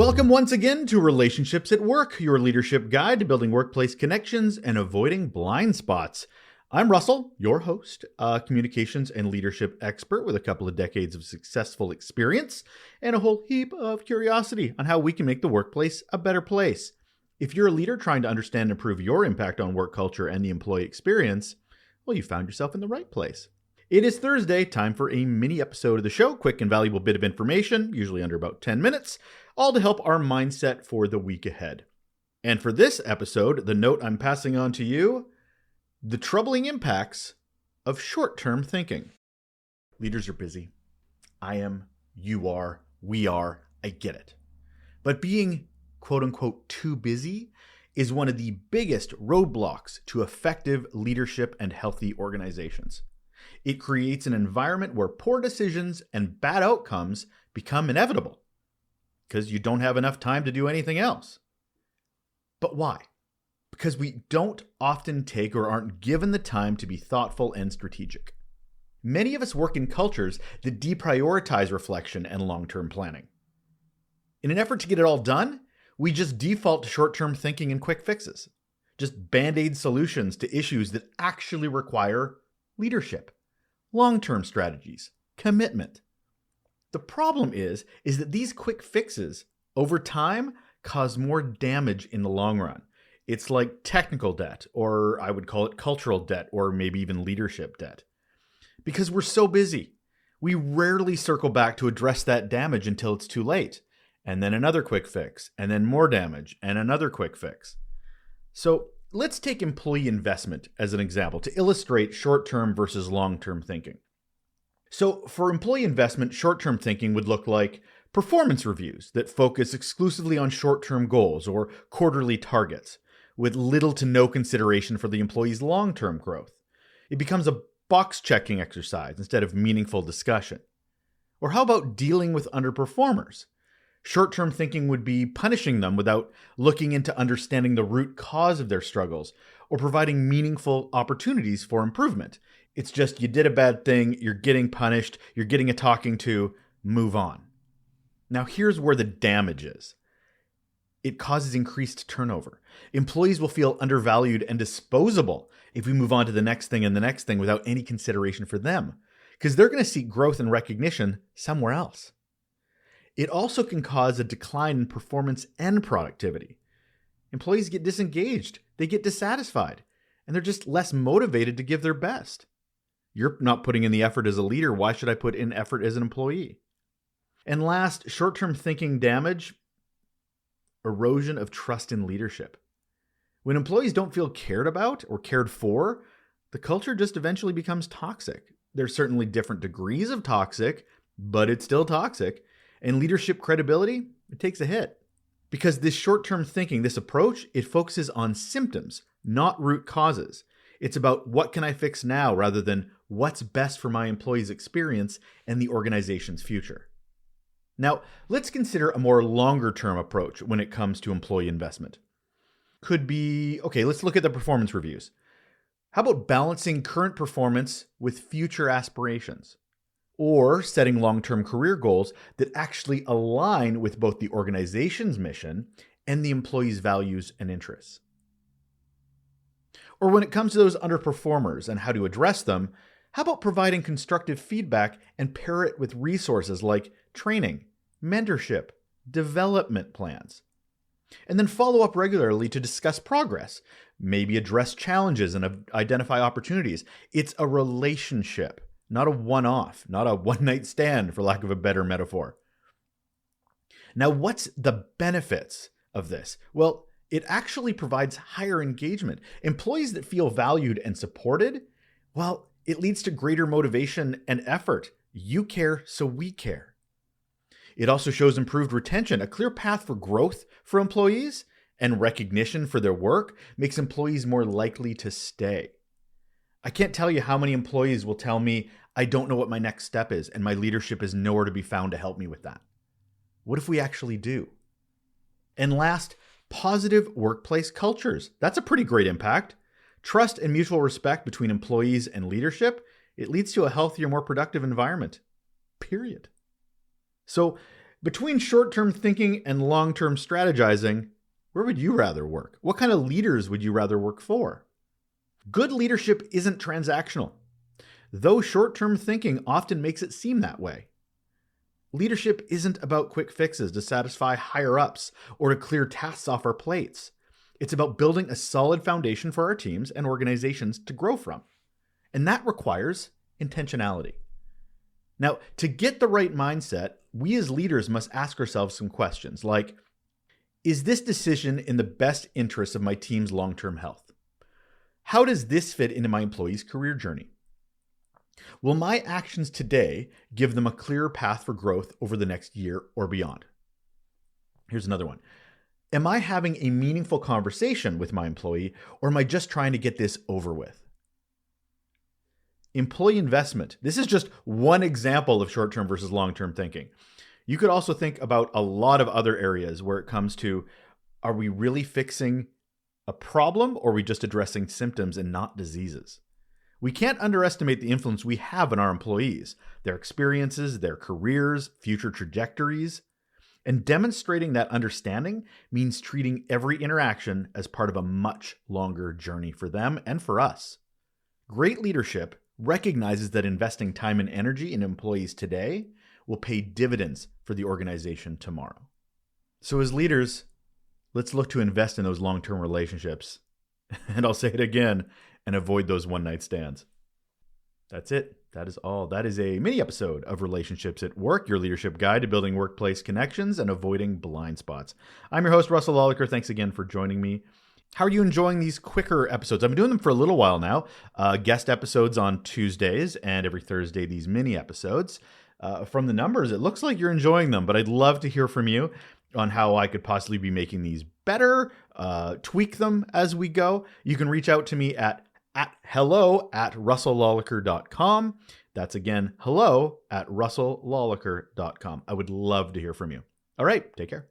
Welcome once again to Relationships at Work, your leadership guide to building workplace connections and avoiding blind spots. I'm Russell, your host, a communications and leadership expert with a couple of decades of successful experience and a whole heap of curiosity on how we can make the workplace a better place. If you're a leader trying to understand and improve your impact on work culture and the employee experience, well, you found yourself in the right place. It is Thursday, time for a mini episode of the show, quick and valuable bit of information, usually under about 10 minutes, all to help our mindset for the week ahead. And for this episode, the note I'm passing on to you, the troubling impacts of short-term thinking. Leaders are busy. I am, you are, we are, I get it. But being quote-unquote too busy is one of the biggest roadblocks to effective leadership and healthy organizations. It creates an environment where poor decisions and bad outcomes become inevitable because you don't have enough time to do anything else. But why? Because we don't often take or aren't given the time to be thoughtful and strategic. Many of us work in cultures that deprioritize reflection and long-term planning. In an effort to get it all done, we just default to short-term thinking and quick fixes, just band-aid solutions to issues that actually require leadership, long-term strategies, commitment. The problem is that these quick fixes, over time, cause more damage in the long run. It's like technical debt, or I would call it cultural debt, or maybe even leadership debt. Because we're so busy, we rarely circle back to address that damage until it's too late. And then another quick fix, and then more damage, and another quick fix. So let's take employee investment as an example to illustrate short-term versus long-term thinking. So for employee investment, short-term thinking would look like performance reviews that focus exclusively on short-term goals or quarterly targets, with little to no consideration for the employee's long-term growth. It becomes a box-checking exercise instead of meaningful discussion. Or how about dealing with underperformers? Short-term thinking would be punishing them without looking into understanding the root cause of their struggles or providing meaningful opportunities for improvement. It's just you did a bad thing, you're getting punished, you're getting a talking to, move on. Now here's where the damage is. It causes increased turnover. Employees will feel undervalued and disposable if we move on to the next thing and the next thing without any consideration for them, because they're going to seek growth and recognition somewhere else. It also can cause a decline in performance and productivity. Employees get disengaged, they get dissatisfied, and they're just less motivated to give their best. You're not putting in the effort as a leader, why should I put in effort as an employee? And last, short-term thinking damage, erosion of trust in leadership. When employees don't feel cared about or cared for, the culture just eventually becomes toxic. There's certainly different degrees of toxic, but it's still toxic. And leadership credibility, it takes a hit. Because this short-term thinking, this approach, it focuses on symptoms, not root causes. It's about what can I fix now rather than what's best for my employees' experience and the organization's future. Now, let's consider a more longer-term approach when it comes to employee investment. Could be, okay, let's look at the performance reviews. How about balancing current performance with future aspirations? Or setting long-term career goals that actually align with both the organization's mission and the employee's values and interests. Or when it comes to those underperformers and how to address them, how about providing constructive feedback and pair it with resources like training, mentorship, development plans? And then follow up regularly to discuss progress, maybe address challenges and identify opportunities. It's a relationship. Not a one-off, not a one-night stand, for lack of a better metaphor. Now, what's the benefits of this? Well, it actually provides higher engagement. Employees that feel valued and supported, well, it leads to greater motivation and effort. You care, so we care. It also shows improved retention. A clear path for growth for employees and recognition for their work makes employees more likely to stay. I can't tell you how many employees will tell me, I don't know what my next step is, and my leadership is nowhere to be found to help me with that. What if we actually do? And last, positive workplace cultures. That's a pretty great impact. Trust and mutual respect between employees and leadership, it leads to a healthier, more productive environment. Period. So Between short-term thinking and long-term strategizing, where would you rather work? What kind of leaders would you rather work for? Good leadership isn't transactional, though short-term thinking often makes it seem that way. Leadership isn't about quick fixes to satisfy higher-ups or to clear tasks off our plates. It's about building a solid foundation for our teams and organizations to grow from. And that requires intentionality. Now, to get the right mindset, we as leaders must ask ourselves some questions like, is this decision in the best interest of my team's long-term health? How does this fit into my employees' career journey? Will my actions today give them a clearer path for growth over the next year or beyond? Here's another one. Am I having a meaningful conversation with my employee, or am I just trying to get this over with? Employee investment. This is just one example of short-term versus long-term thinking. You could also think about a lot of other areas where it comes to, are we really fixing a problem, or are we just addressing symptoms and not diseases? We can't underestimate the influence we have on our employees, their experiences, their careers, future trajectories. And demonstrating that understanding means treating every interaction as part of a much longer journey for them and for us. Great leadership recognizes that investing time and energy in employees today will pay dividends for the organization tomorrow. So as leaders, let's look to invest in those long-term relationships. And I'll say it again, and avoid those one-night stands. That's it. That is all. That is a mini episode of Relationships at Work, your leadership guide to building workplace connections and avoiding blind spots. I'm your host, Russell Lolliker. Thanks again for joining me. How are you enjoying these quicker episodes? I've been doing them for a little while now. Guest episodes on Tuesdays and every Thursday, these mini episodes. From the numbers, it looks like you're enjoying them, but I'd love to hear from you on how I could possibly be making these better, tweak them as we go. You can reach out to me at hello@russelllolliker.com. That's again, hello@russelllolliker.com. I would love to hear from you. All right, take care.